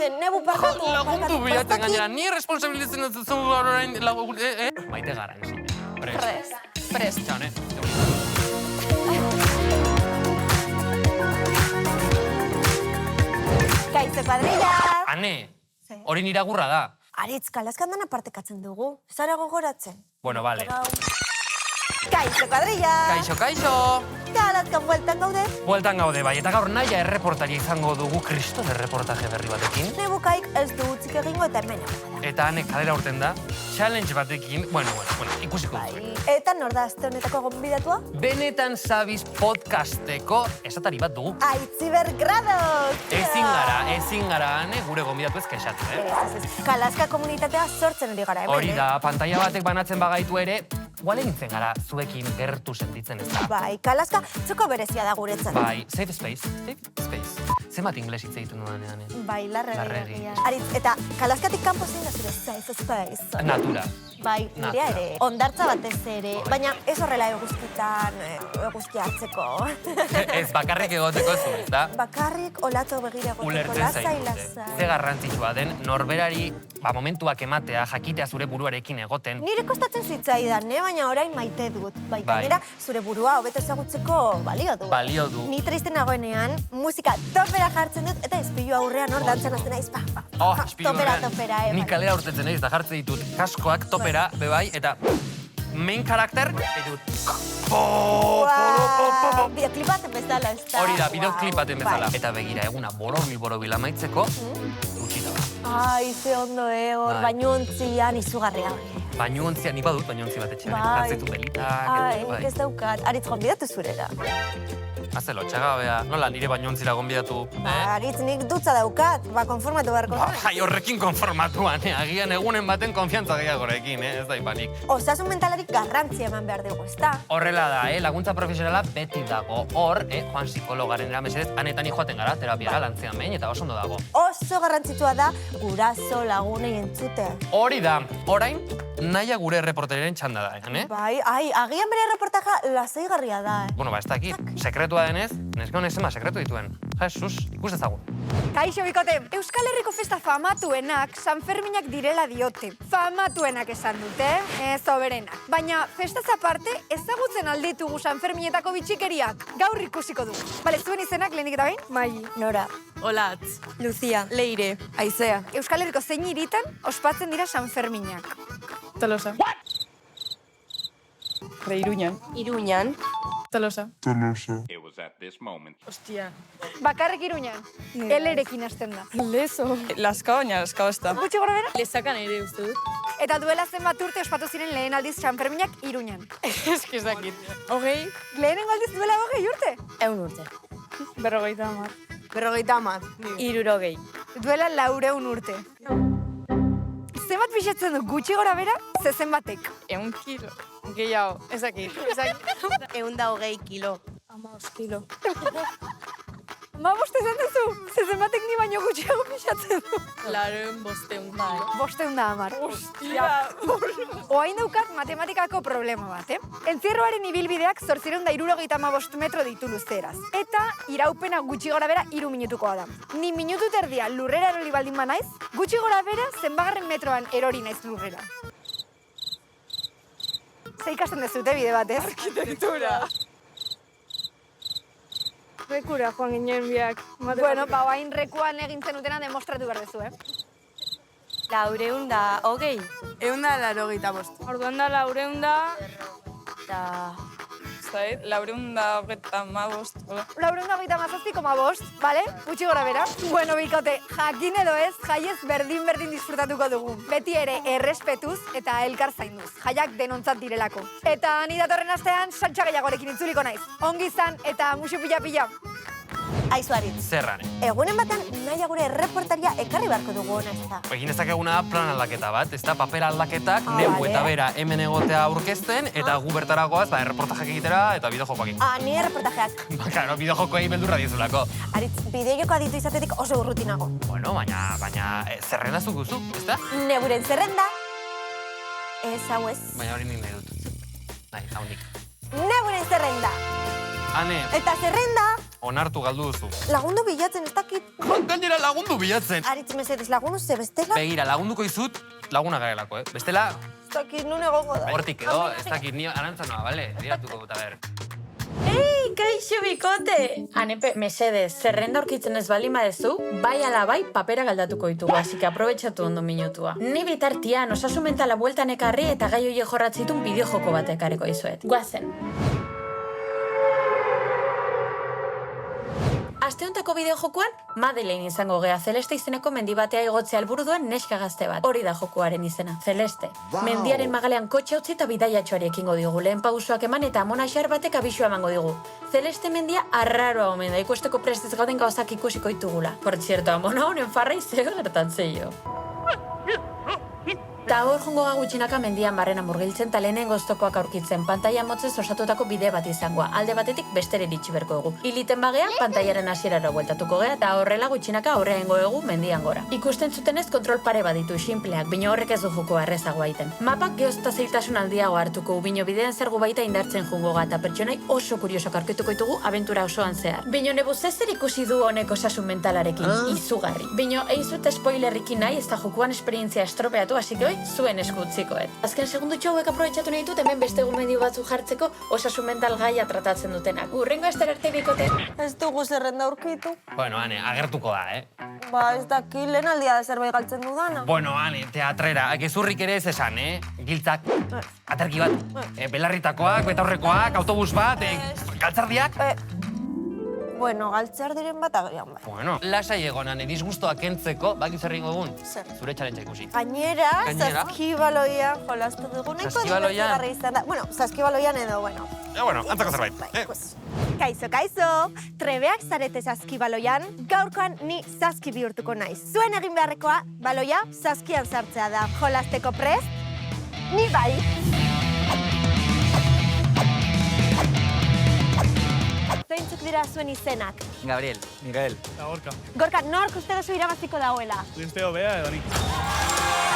zen, nebu parkatu. Lagundu bilatzen gainera, ni responsabilitzen ez duzu orain lagun... Maite gara, enzi. Prest. Txaune. Kaitze kuadrillak. Ane, hori nire agurra da. Aritz, kalazkan dana partekatzen dugu. Zara gogoratzen. Bueno, vale. Kaitze kuadrillak. Kaixo. Kalazkan bueltan gaude. Bueltan gaude, bai, eta gaur naia erreportaria izango dugu kriston erreportaje berri batekin. Nebukaik ez du utzik egingo eta hemen. Eta hanek kalera urten da, challenge batekin, bueno, ikusiko duzu. Eta nor da aste honetako gonbidatua? Benetan Zabiz podcasteko esatari bat dugu. Aitziber Grados! Ezin gara, ane, gure gonbidatu ez kexatu, Ez. Kalazka komunitatea sortzen ari gara hemen. Hori da, pantalla batek banatzen bagaitu ere, guale nintzen gara zuekin gertu sentitzen ez da. Bai, Kalazka txoko berezia da guretzat. Bai, safe space. Zenbat ingles hitz egiten dudanean, Bai, larregi. Larregi. Aritz, eta Kalazkatik kanpo zein da zure safe space? Natura. Bai, nirea ere. Ondartza batez ere, baina ez horrela eguzkitan, eguzki hartzeko. Ez, bakarrik egoteko zu, ez da? Bakarrik olato begira egoteko, Ulertzen lasai. zaituzte. Ze garrantzitsua den, norberari momentuak ematea, jakitea zure buruarekin egoten. Nire kostatzen zitzaidan, baina orain maite dut. Bai, Bai. gainera, zure burua hobeto ezagutzeko balio du. Balio du. Ni triste nagoenean, musika topera jartzen dut, eta izpilu aurrean hor dantzen hasten naiz. Topera, Ni kalera urtetzen naiz, da jartzen ditut kaskoak topera, bebai, eta main karakter, ditut. Bideoklip baten bezala, ez da? Hori da, bideoklip baten bezala. Bai. Eta begira, eguna borobil amaitzeko, gutxita da. Ai, ze ondo, hor, Bai. bainuontzian izugarria hori. Bainontzia, ni badut bainuontzi bat etxean. Bai. Hartzetu belitak. Ai, nik ez daukat. Aritz, gonbidatu zurera. Haze lotxagabea, nola nire bainontzira gonbidatu. Aritz, nik dutza daukat, konformatu beharko. Bai, horrekin konformatuan, agian egunen baten konfiantza gehiagorekin, ez da ipanik. Osasun mentalarik garrantzia eman behar dugu, ez da? Horrela da, laguntza profesionala beti dago. Hor, Juan psikologaren eramesedez, anetan joaten gara, terapiara lantzean behin, eta oso ondo dago. Oso garrantzitsua da guraso lagunei entzutea. Hori da, orain, naia gure erreporteriaren txanda da, eh? Bai, agian bere reportaja lasaigarria da, Bueno, ba, ez dakit, sekretua denez, neska honek zema sekretu dituen. Jesus, ikus dezagun. Kaixo, bikote! Euskal Herriko festa famatuenak Sanferminak direla diote. Famatuenak esan dute, ez oberenak. Baina, festaz aparte, ezagutzen alditugu Sanferminetako bitxikeriak. Gaur ikusiko dugu. Bale, zuen izenak lehenik eta behin? Mai. Nora. Olatz, Lucia, Leire, Aizea, Euskal Herriko zein hiritan ospatzen dira Sanferminak. Tolosa. Iruñan. Iruñan. Tolosa. It was at this moment. Ostia. Bakarrik Iruñan. Elerekin hasten da. Lezo. Laskao, baina laskao ez da. Gutxi gora bera? Lezakan ere uste dut. Eta duela zenbat urte ospatu ziren lehen aldiz Sanferminak Iruñan. Eski ez dakit. Hogei, Lehenengo aldiz duela 20 urte? 100 urte. 50. 50. Irurogei. Duela 400 urte. Zenbat pixatzen du gutxi gora bera, zezen batek. 100 kilo. Gehiago, ez dakit. 120 kilo. 15 kilo. Ma boste esan duzu, zezen batek ni baino gutxiago pixatzen du. 500 kilo. 510. Ostia. Oain daukat matematikako problema bat, Entzierroaren ibilbideak 875 metro ditu luzeraz. Eta iraupena gutxi gora bera 3 minutukoa da. Ni minutu terdia lurrera erori baldin banaiz, gutxi gora bera zenbagarren metroan erori naiz lurrera. Ze ikasten dezute bide bat, ez? Arkitektura. Rekura joan ginen biak. Bueno, ba, oain rekuan egin zenutena demostratu behar dezu, 420. 185. Orduan da 400 zait, 435. 437,5, bale? Gutxi gora bera. Bueno, bikote, jakin edo ez, jaiez berdin disfrutatuko dugu. Beti ere errespetuz eta elkar zainduz. Jaiak denontzat direlako. Eta ni datorren astean saltsa gehiagorekin itzuliko naiz. Ongi izan eta musu pila. Aizu Aritz. Zerrane. Egunen batan naia gure erreportaria ekarri beharko dugu ona, ez da? Egin ezakeguna da plan aldaketa bat, ez da paper aldaketak, Ah, neu vale. eta bera hemen egotea aurkezten, eta gu bertaragoaz, erreportajak egitera eta bideojokoak egin. Ni erreportajeak. Claro, bideojokoei beldurra dizulako. Aritz, bideojoko aditu izatetik oso urrutinago. Bueno, baina zerrenda zuk duzu, ez da? Neguren zerrenda. Ez hau ez. Baina hori nik nahi dut. Nahi, haundik. Neguren zerrenda. Ane, Eta zerrenda onartu galdu duzu. Lagundu bilatzen, ez dakit. Gainera lagundu bilatzen. Aritz mesedez lagundu ze bestela. Begira, lagunduko izut, laguna garelako, Bestela, Ez dakit, nun egongo da. hortik edo, ez dakit, ni arantzanoa, bale? Diratuko dut, a ber. Ei, kaixo bikote! Anepe, mesedez, zerrenda aurkitzen ez bali badezu, bai ala bai papera galdatuko ditugu, así que aprobetxatu ondo minutua. Ni bitartian, osasun mentala bueltan ekarri eta gai horiek jorratzitun bideojoko bat ekarriko izuet. Guazen. Aste hontako bideojokoan, Madeleine izango gea, Celeste izeneko mendibatea igotzea helburu duen neska gazte bat. Hori da jokoaren izena, Celeste. Mendiaren magalean kotxe utzi eta bidaiatxoari ekingo digu. Lehen pausoak eman eta amona xar batek abisua emango digu. Celeste mendia arraroa omen da, ikusteko prestez gauden gauzak ikusiko ditugula. Por cierto, amona honen farrai zeo gertatzeio. Ta hor jongo gutxinaka mendian barrena murgiltzen ta lehenengo oztopoak aurkitzen, pantaila motzez osatutako bide bat izangoa. Alde batetik bestera iritsi berko dugu. Iliten bagea, pantailaren hasierara bueltatuko gea, eta horrela gutxinaka aurrea ingo dugu mendian gora. Ikusten zutenez kontrol pare baditu, sinpleak, bino horrek ez du joko errezagoa iten. Mapak geozta zeiltasun aldiago hartuko, bino bidean zergu baita indartzen jungo eta pertsonai oso kuriosoak aurkituko ditugu abentura osoan zehar. Bino nebuz ez zer ikusi du honek osasun mentalarekin, izugarri. Bino, eizut spoilerrikin nahi, ez da jokuan esperientzia estropeatu, hasi que zuen eskutzikoet. Azken segundutxo hauek aprobetxatu nahi dut hemen beste gomendio batzu jartzeko osasun mental gaia tratatzen dutenak. Urrengo ester arte bikote. Ez dugu zerrenda aurkitu. Bueno, Ane, agertuko da, Ba, ez daki, lehen aldia da zerbait galtzen dudana. Bueno, Ane, teatrera, gezurrik ere ez esan, Giltzak, aterki bat, belarritakoak, betaurrekoak, autobus bat, galtzardiak. Bueno, galtzar diren bat agerian bai. Bueno, lasai egon, Ane, disgustoak kentzeko, baki zer egingo dugun? Zer? Zure txalentza ikusi. Gainera, saskibaloia jolastu dugu. Saskibaloian? Bueno, saskibaloian edo, bueno. Bueno, antzako zerbait. Bai, pues. Kaixo, trebeak zarete saskibaloian, gaurkoan ni saski bihurtuko naiz. Zuen egin beharrekoa, baloia saskian sartzea da. Jolasteko prest, ni bai. Zeintzuk dira zuen izenak? Gabriel. Miguel. Gorka. Gorka, nork uste duzu irabaziko dauela? Tristeo bea edo nik.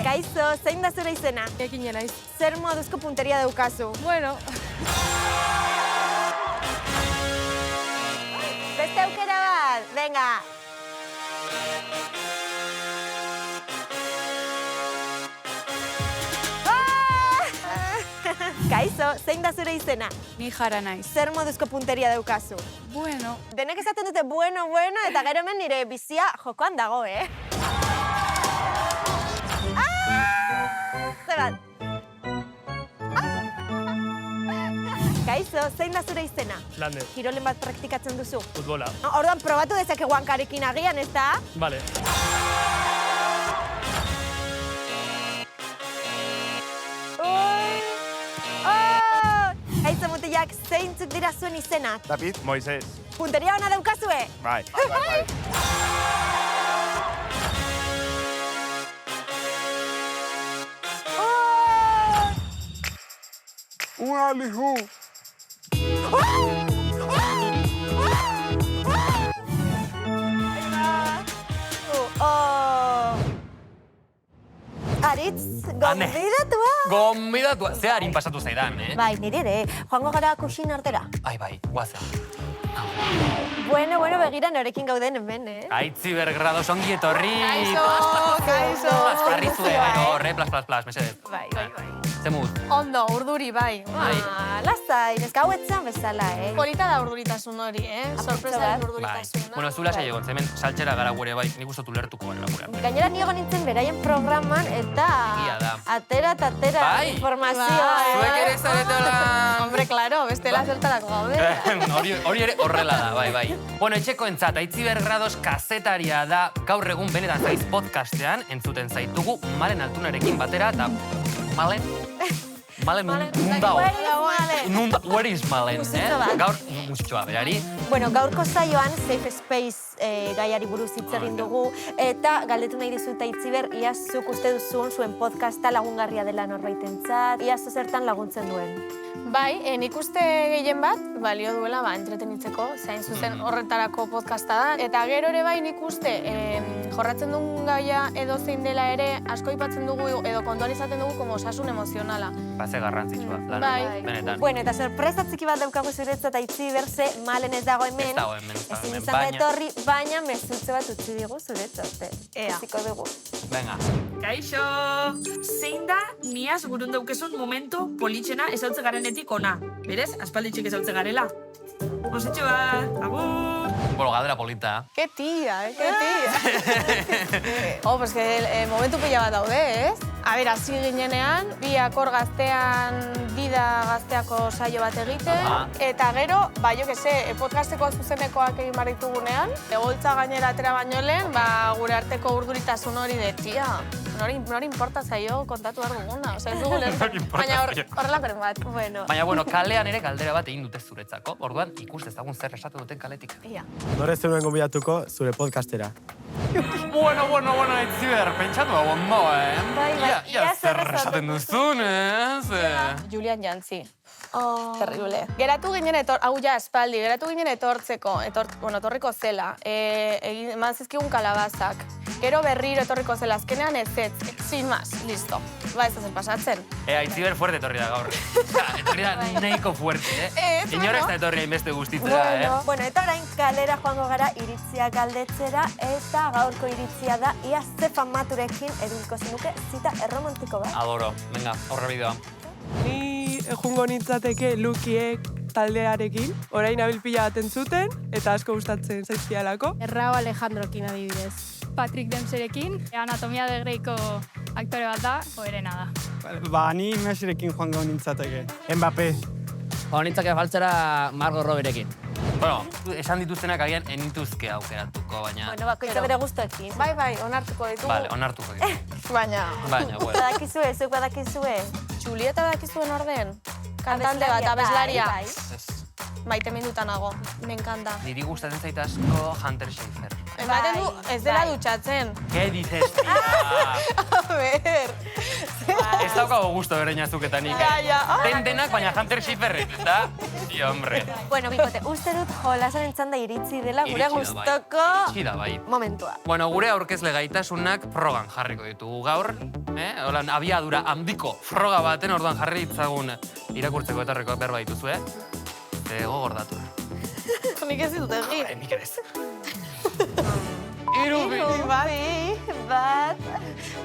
Kaixo, zein da zure izena? Ekin naiz. Zer moduzko punteria daukazu? Bueno, Beste aukera bat, venga. Kaixo, zein da zure izena? ni jara naiz. Zer moduzko punteria daukazu? Bueno, Denek esaten dute bueno, eta gero hemen nire bizia jokoan dago, Zebat. Kaixo, zein da zure izena? Lander. Kirolen bat praktikatzen duzu? Futbola. Orduan probatu dezakegu hankarekin agian, ez da? Vale. Kaixo mutilak, zeintzuk dira zuen izenak? David. Moisés. Punteria ona daukazue? Bai. Alihu. Aritz, gonbidatua? Gonbidatua, ze harin pasatu zaidan, Bai, niri ere, joango gara kusin artera. Bai, guazen. Bueno, begira norekin gauden hemen, Aitzi bergrados ongi etorri. Kaixo. Jarri zuen, horre, plas, mesedez. Bai. Zemuz. Ondo, urduri, bai. Lasai, neska hauetzen bezala, Polita da urduritasun hori, Sorpresaren Bai. urduritasuna. Bueno, zu lasai egon, hemen saltxera gara gure bai, nik uste ulertuko gara gure. Gainera ni egon nintzen beraien programan eta Egia da. atera Bai. informazioa, Zuek ere zaretela. Hombre, claro, bestela zertarako gaude. Hori ere horrela da, bai. Bueno, etxeko entzat, Aitzi Bergrados kazetaria da gaur egun benetan zaiz podcastean, entzuten zaitugu Malen Altunarekin batera, eta Malen nun dago? Where is Malen, Guztitxo bat. Gaur, musitxoa berari. Bueno, gaurko saioan Safe Space gaiari buruz hitz egin dugu, eta galdetu nahi dizut Aitziber, ia zuk uste duzun zuen podcasta lagungarria dela norbaitentzat, ia zertan laguntzen duen. Bai, nik uste gehien bat, balio duela, entretenitzeko, zain zuzen horretarako podcasta da. Eta gero ere bai nik uste, jorratzen duen gaia edo zein dela ere, asko aipatzen dugu edo kontuan izaten dugu como osasun emozionala. Ze garrantzitsua, lan, Bai. benetan. Bueno, eta sorpresa txiki bat daukagu zuretzat Aitziber, ze Malen ez dago hemen. Ez dago hemen, Ezin izan da etorri, baina mezutze bat utzi digu zuretzat. Ea. Utziko dugu. Venga. Kaixo! Zein da niaz burun daukezun momentu politxena ezautze garenetik ona. Berez, aspalditxik ezautze garela. Ositxo bat, agur! Bueno, galdera polita. Ke tia, ke tia. Pues que momentu pila bat daude, ez? A ber, hasi ginenean, biak hor gaztean bida gazteako saio bat egiten, eta gero, jo que se, podcasteko zuzenekoak egin behar ditugunean, egoltza gainera atera baino lehen, gure arteko urduritasun hori de, tia, nori importa zaio kontatu behar duguna, ez dugu lehen, baina horrelakaren bat. Baina, bueno, kalean ere galdera bat egin dute zuretzako, orduan ikus dezagun zer esaten duten kaletik. Nore zenuen gonbidatuko zure podcastera. Bueno, Aitziber, pentsatu hau ondo, Ia zer esaten duzun, ez? Julian Jantzi. Terrible. Geratu ginen hau ja espaldi, geratu ginen etortzeko, etorriko zela, eman zizkigun kalabazak. Gero berriro etorriko zela, azkenean ez, sin más, listo. Ez da zen pasatzen. Aitziber fuerte etorri da gaur. Etorri da nahiko fuerte, Inor ez da etorri hainbeste guztitzera, Bueno, eta orain kalera joango gara iritzia galdetzera, eta gaurko iritzia da, ia ze famaturekin eduriko zenuke zita erromantiko bat. Adoro, venga, horra bideoa. Ni jungo nintzateke Lukiek taldearekin, orain abilpila bat entzuten, eta asko gustatzen zaizkialako. Errao Alejandrokin adibidez. Patrick Dempseyrekin, Anatomia de Greyko aktore bat da, hoberena da. Ni Messirekin joango nintzateke. Mbappé. Nintzake faltzera Margot Robbierekin. Bueno, esan dituztenak agian enituzke aukeratuko, baina... Bueno, bakoitza bere gustoekin. Bai, onartuko ditugu. Vale, onartuko ditugu. Baina, bueno. Badakizue, zuk badakizue. Julieta badakizuen orden. Kantante bat, abeslaria. Maite mindutan nago, me encanta. Niri gustatzen zait asko Hunter Schafer. Ematen du, ez dela dutxatzen. ¿Qué dices, tía? A ver. Ez daukago gusto bereñazuk eta nik. Denak, baina Hunter Schafer, eta... Sí, hombre. Bueno, bikote, uste dut jolasaren txanda iritzi dela gure gustoko momentua. Bueno, gure aurkezle gaitasunak frogan jarriko ditugu gaur. Holan, abiadura handiko froga baten orduan jarri ditzagun irakurtzeko etorreko berba dituzue. Gogordatu. Nik ez dut egin. Nik ez. Irubi. Bat.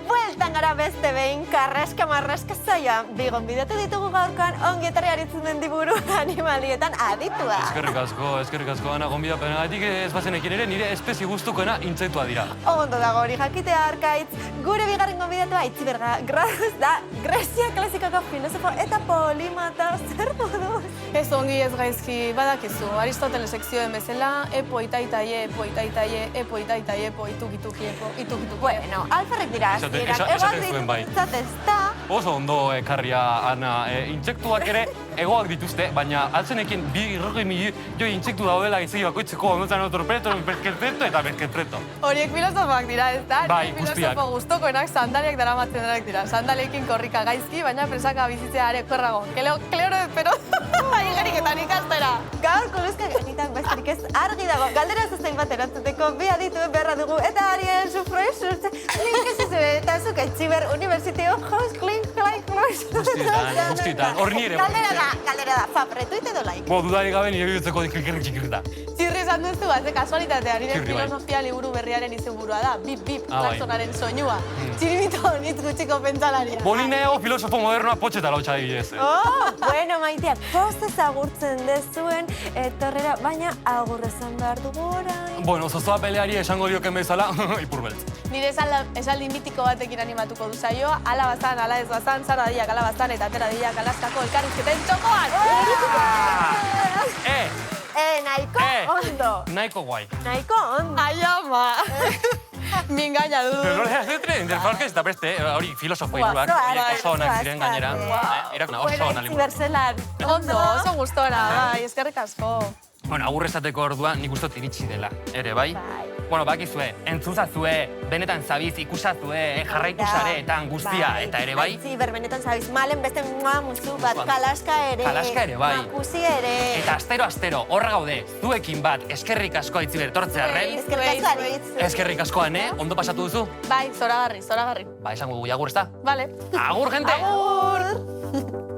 Bueltan gara beste behin, karraska-marraska zaia. Bigon bidatu ditugu gaurkoan ongi etorri aritzen den diburu animalietan aditua. Eskerrik asko, Ana, gonbidapenagatik ez bazenekin ere nire espezie gustukoena intsektua dira. Ondo dago hori jakitea arkaitz, gure bigarren gonbidatua Aitziber Graduz da Grezia klasikoko filosofo eta polimata zer moduz. Ez ongi ez gaizki badakizu, Aristoteles sekzioen bezala, epo itaitaie, epo itaitaie, epo itukituki, epo itukituki. Bueno, alferrek dira, esaten zuen bai. Zatezta. Oso ondo ekarria, Ana, intsektuak ere egoak dituzte, baina altzenekin 2 milioi intsektu daudela gizegi bakoitzeko ondotzen otorpreto, berketreto eta berketreto. Horiek filosofoak dira, ez da? Bai, guztiak. Filosofo gustokoenak sandaliak daramatzen denak dira. Sandalekin korrika gaizki, baina presaka bizitzea are okerrago. Kleoro espero, aigerik eta ikastera. Gaur koluzka genitan besterik ez argi dago. Galdera zuzein bat erantzuteko bi adituen beharra dugu. Eta Ariel, sufroizurtze, link ez izue, eta zuk Aitziber Universiteo, House Clean, Guztietan, hor nire. Galdera da, retuite edo like. Dudarik gabe nire bihotzeko txikirta. Txirri esan duzu, ze kasualitatea, nire filosofia liburu berriaren izenburua da. Bip, klaxonaren soinua. Txiribito nitz gutxiko pentsalaria. Bolineo filosofo modernoa potxeta lautxa dibidez. Bueno, maiteak, postez agurtzen dezuen, etorrera, baina agurrezan behar dugu orain. Bueno, zozoa peleari esango dioken bezala, ipurbeltz. Nire esaldi mitiko batekin animatuko du saioa, ala bazan, ala ez bazan, zara diak ala bazan eta atera diak alaskako elkarrizketen txokoan! Nahiko ondo! Nahiko guai. Nahiko ondo! Ai, ama! Mi engaña du. Pero no le hace tren, del falke ez da beste, hori filosofo iruak, oso onak ziren gainera. Irakuna, oso onak liburu. Berzelan. Ondo, oso gustora, bai, eskerrik asko. Bueno, agur esateko ordua nik uste dut iritsi dela, ere bai? Bueno, bakizue, entzuzazue, benetan zabiz, ikusazue, jarraitu sareetan guztia, eta ere bai? Bai, benetan zabiz, malen beste musu bat, kalaska ere. Kalaska ere, bai. Makusi ere. Eta astero, horra gaude, zuekin bat, eskerrik asko Aitziber etortzearren. Eskerrik asko Aritz. Eskerrik askoan, Ondo pasatu duzu? Bai, zoragarri. Ba, esango dugu, agur, ezta? Vale. Agur, gente! Agur!